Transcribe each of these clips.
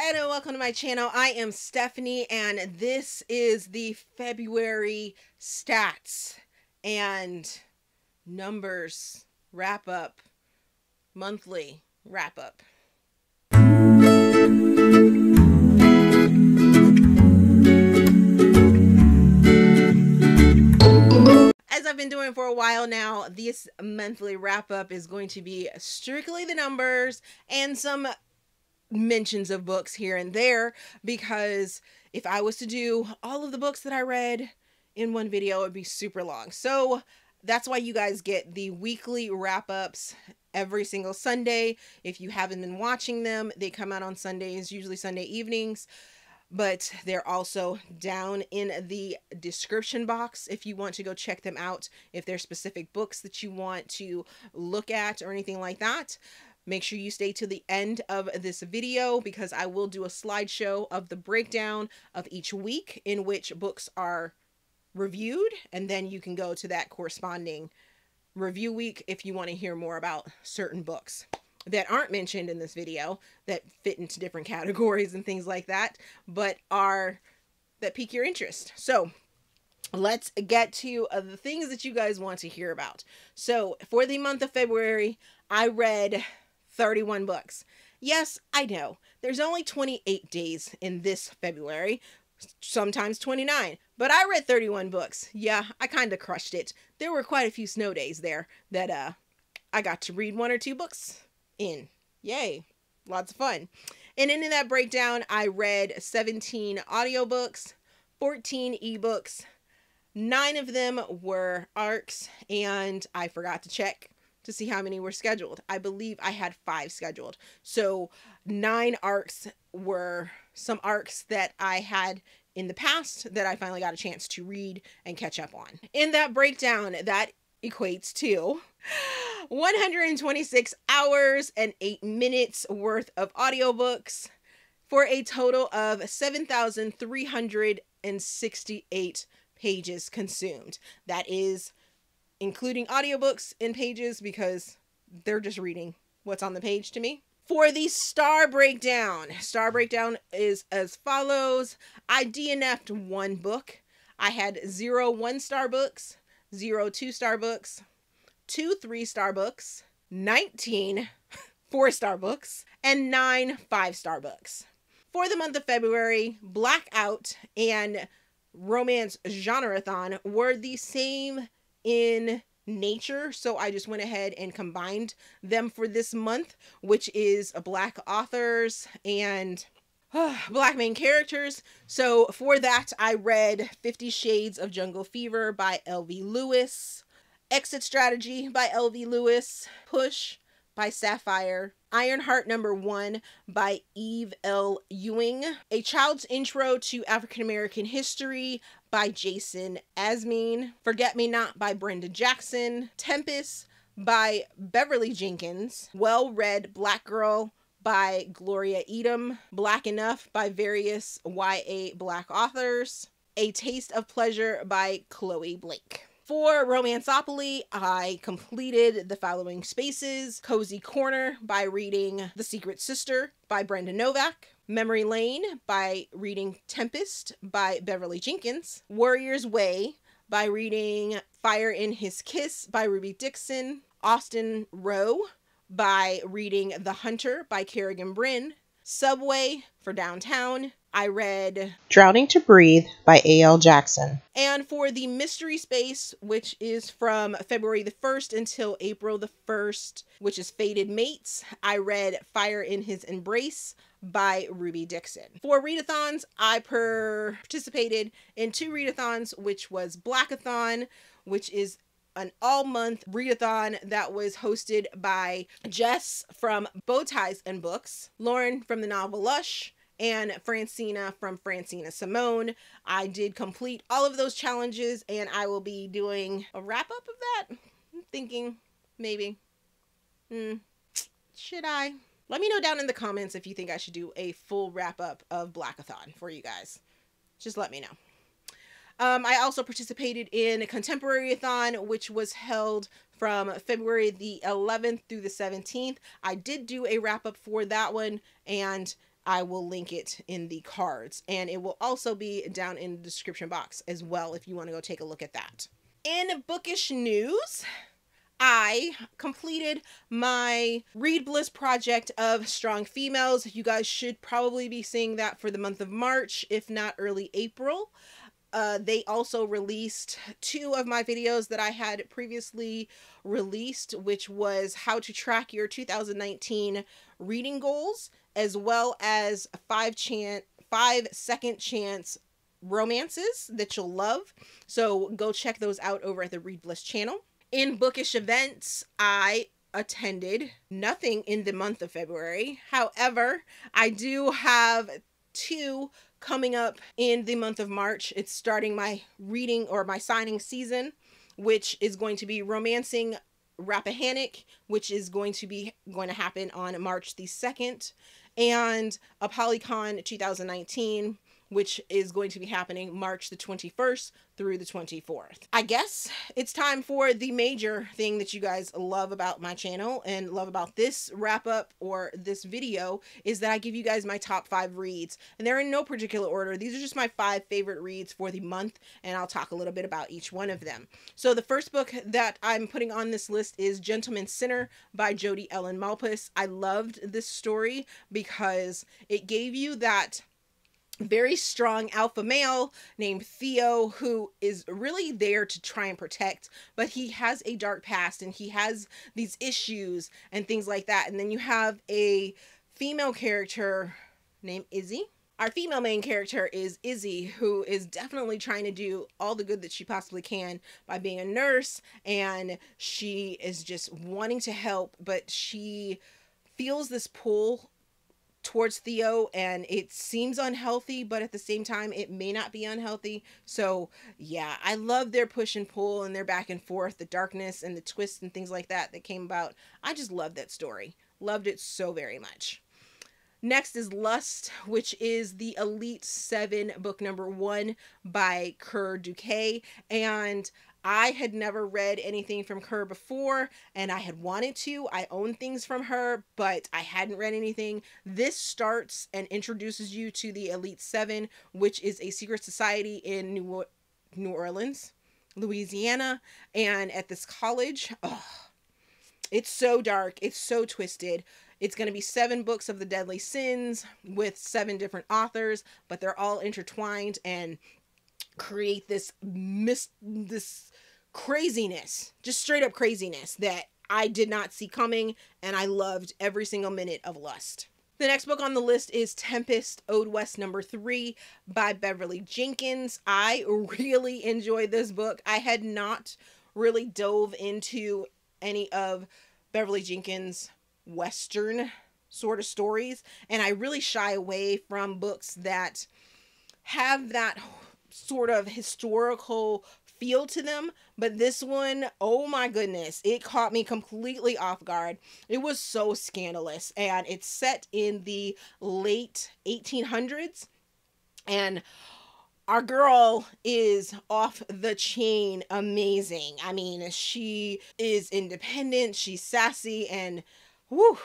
and welcome to my channel. I am Stephanie, and this is the February stats and numbers wrap up, monthly wrap up. As I've been doing for a while now, this monthly wrap up is going to be strictly the numbers and some mentions of books here and there, because if I was to do all of the books that I read in one video, it would be super long. So that's why you guys get the weekly wrap-ups every single Sunday. If you haven't been watching them, they come out on Sundays, usually Sunday evenings, but they're also down in the description box if you want to go check them out. If there's specific books that you want to look at or anything like that, make sure you stay to the end of this video, because I will do a slideshow of the breakdown of each week in which books are reviewed, and then you can go to that corresponding review week if you want to hear more about certain books that aren't mentioned in this video, that fit into different categories and things like that, but that pique your interest. So let's get to the things that you guys want to hear about. So for the month of February, I read 31 books. Yes, I know. There's only 28 days in this February, sometimes 29, but I read 31 books. Yeah, I kind of crushed it. There were quite a few snow days there that I got to read 1 or 2 books in. Yay, lots of fun. And in that breakdown, I read 17 audiobooks, 14 ebooks, 9 of them were ARCs, and I forgot to check to see how many were scheduled. I believe I had 5 scheduled. So 9 ARCs were some ARCs that I had in the past that I finally got a chance to read and catch up on. In that breakdown, that equates to 126 hours and 8 minutes worth of audiobooks for a total of 7,368 pages consumed. That is including audiobooks in pages, because they're just reading what's on the page to me. For the star breakdown is as follows. I DNF'd 1 book. I had 0 1-star books, 0 2-star books, 2 3-star books, 19 4-star books, and 9 5-star books. For the month of February, Blackout and Romance Genreathon were the same in nature, so I just went ahead and combined them for this month, which is Black authors and Black main characters. So for that, I read 50 Shades of Jungle Fever by L.V. Lewis, Exit Strategy by L.V. Lewis, Push by Sapphire, Ironheart #1 by Eve L. Ewing, A Child's Intro to African American History by Jason Asmeen, Forget Me Not by Brenda Jackson, Tempest by Beverly Jenkins, Well Read Black Girl by Gloria Edom, Black Enough by various YA Black authors, A Taste of Pleasure by Chloe Blake. For Romanceopoly, I completed the following spaces: Cozy Corner by reading The Secret Sister by Brenda Novak, Memory Lane by reading Tempest by Beverly Jenkins, Warrior's Way by reading Fire in His Kiss by Ruby Dixon, Austin Rowe by reading The Hunter by Kerrigan Bryn, Subway for Downtown, I read Drowning to Breathe by A.L. Jackson. And for the mystery space, which is from February the 1st until April the 1st, which is Fated Mates, I read Fire in His Embrace by Ruby Dixon. For readathons, I participated in 2 readathons, which was Blackathon, which is an all-month readathon that was hosted by Jess from Bowties and Books, Lauren from the novel Lush, and Francina from Francina Simone. I did complete all of those challenges, and I will be doing a wrap-up of that. I'm thinking maybe. Should I? Let me know down in the comments if you think I should do a full wrap-up of Blackathon for you guys. Just let me know. I also participated in a Contemporary-a-thon, which was held from February the 11th through the 17th. I did do a wrap-up for that one, and I will link it in the cards, and it will also be down in the description box as well if you want to go take a look at that. In bookish news, I completed my Read Bliss project of Strong Females. You guys should probably be seeing that for the month of March, if not early April. They also released 2 of my videos that I had previously released, which was how to track your 2019 reading goals, as well as 5 second chance romances that you'll love. So go check those out over at the Read Bliss channel. In bookish events, I attended nothing in the month of February. However, I do have 2 coming up in the month of March. It's starting my reading or my signing season, which is going to be Romancing Rappahannock, which is going to happen on March the 2nd, and ApolyCon 2019, which is going to be happening March the 21st through the 24th. I guess it's time for the major thing that you guys love about my channel and love about this wrap up or this video, is that I give you guys my top 5 reads, and they're in no particular order. These are just my 5 favorite reads for the month, and I'll talk a little bit about each one of them. So the first book that I'm putting on this list is Gentleman Sinner by Jodi Ellen Malpas. I loved this story because it gave you that very strong alpha male named Theo, who is really there to try and protect, but he has a dark past and he has these issues and things like that. And then you have a female character named Izzy. Our female main character is Izzy, who is definitely trying to do all the good that she possibly can by being a nurse, and she is just wanting to help, but she feels this pull towards Theo, and it seems unhealthy, but at the same time it may not be unhealthy. So yeah, I love their push and pull and their back and forth, the darkness and the twists and things like that that came about. I just love that story. Loved it so very much. Next is Lust, which is the Elite 7 book number 1 by Kerr Duquet, and I had never read anything from Kerr before, and I had wanted to. I own things from her, but I hadn't read anything. This starts and introduces you to the Elite 7, which is a secret society in New Orleans, Louisiana, and at this college. It's so dark. It's so twisted. It's going to be 7 books of the deadly sins with 7 different authors, but they're all intertwined and create this craziness, just straight up craziness that I did not see coming, and I loved every single minute of Lust. The next book on the list is Tempest, Ode West number 3 by Beverly Jenkins. I really enjoyed this book. I had not really dove into any of Beverly Jenkins' Western sort of stories, and I really shy away from books that have that sort of historical feel to them, but this one, oh my goodness, it caught me completely off guard. It was so scandalous, and it's set in the late 1800s, and our girl is off the chain amazing. I mean, she is independent, she's sassy, and whew,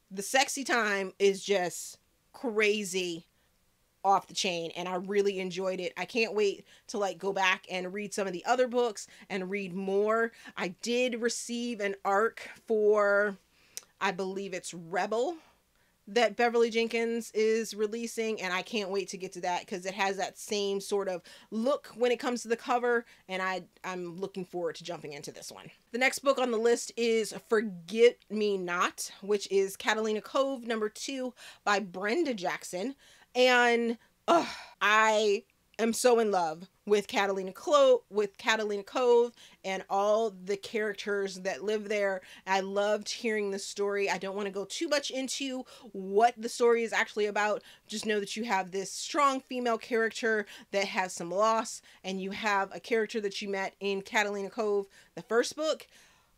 the sexy time is just crazy off the chain, and I really enjoyed it. I can't wait to go back and read some of the other books and read more. I did receive an arc for, I believe it's Rebel, that Beverly Jenkins is releasing, and I can't wait to get to that because it has that same sort of look when it comes to the cover, and I'm looking forward to jumping into this one. The next book on the list is Forget Me Not, which is Catalina Cove number 2 by Brenda Jackson. And I am so in love with Catalina Cove and all the characters that live there. I loved hearing the story. I don't want to go too much into what the story is actually about. Just know that you have this strong female character that has some loss, and you have a character that you met in Catalina Cove, the first book.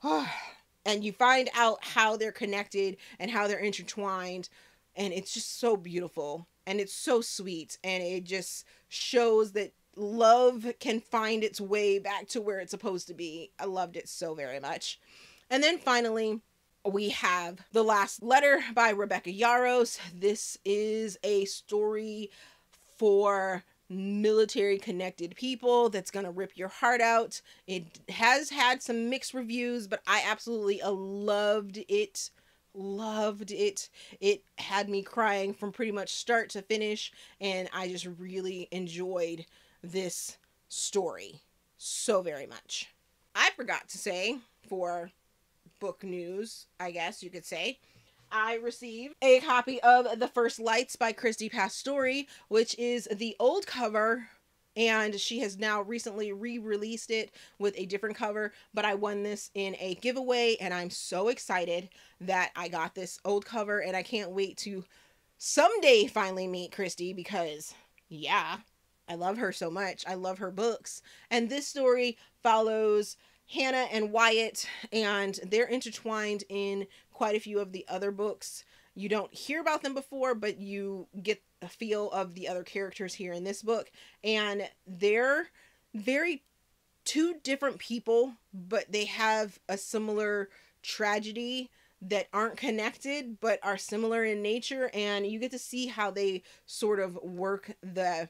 And you find out how they're connected and how they're intertwined. And it's just so beautiful. And it's so sweet, and it just shows that love can find its way back to where it's supposed to be. I loved it so very much. And then finally, we have The Last Letter by Rebecca Yarros. This is a story for military connected people that's gonna rip your heart out. It has had some mixed reviews, but I absolutely loved it. Loved it. It had me crying from pretty much start to finish, and I just really enjoyed this story so very much. I forgot to say, for book news, I guess you could say, I received a copy of The First Lights by Christy Pastore, which is the old cover, and she has now recently re-released it with a different cover, but I won this in a giveaway, and I'm so excited that I got this old cover, and I can't wait to someday finally meet Christy, because yeah, I love her so much. I love her books. And this story follows Hannah and Wyatt, and they're intertwined in quite a few of the other books. You don't hear about them before, but you get a feel of the other characters here in this book. And they're very two different people, but they have a similar tragedy that aren't connected, but are similar in nature. And you get to see how they sort of work the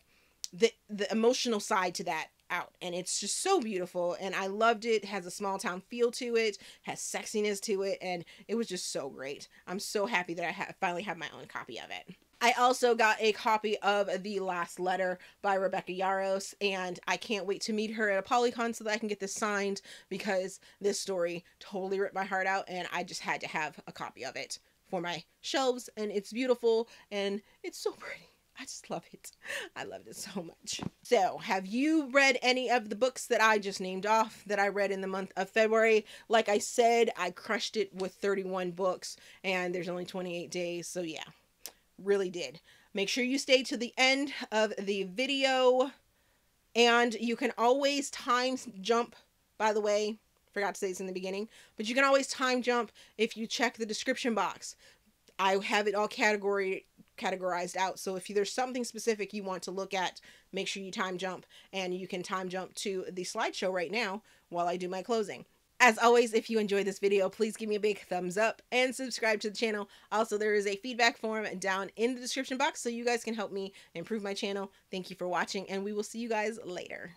emotional side to that out, and it's just so beautiful, and I loved it. It has a small town feel to it, has sexiness to it, and it was just so great. I'm so happy that I finally have my own copy of it. I also got a copy of The Last Letter by Rebecca Yarros, and I can't wait to meet her at a Polycon so that I can get this signed, because this story totally ripped my heart out, and I just had to have a copy of it for my shelves, and it's beautiful, and it's so pretty. I just love it. I loved it so much. So, have you read any of the books that I just named off that I read in the month of February? Like I said, I crushed it with 31 books, and there's only 28 days, so yeah, really did. Make sure you stay to the end of the video, and you can always time jump, by the way. Forgot to say this in the beginning, but you can always time jump if you check the description box. I have it all categorized out, so if there's something specific you want to look at, make sure you time jump, and you can time jump to the slideshow right now while I do my closing. As always, if you enjoyed this video, please give me a big thumbs up and subscribe to the channel. Also, there is a feedback form down in the description box so you guys can help me improve my channel. Thank you for watching, and we will see you guys later.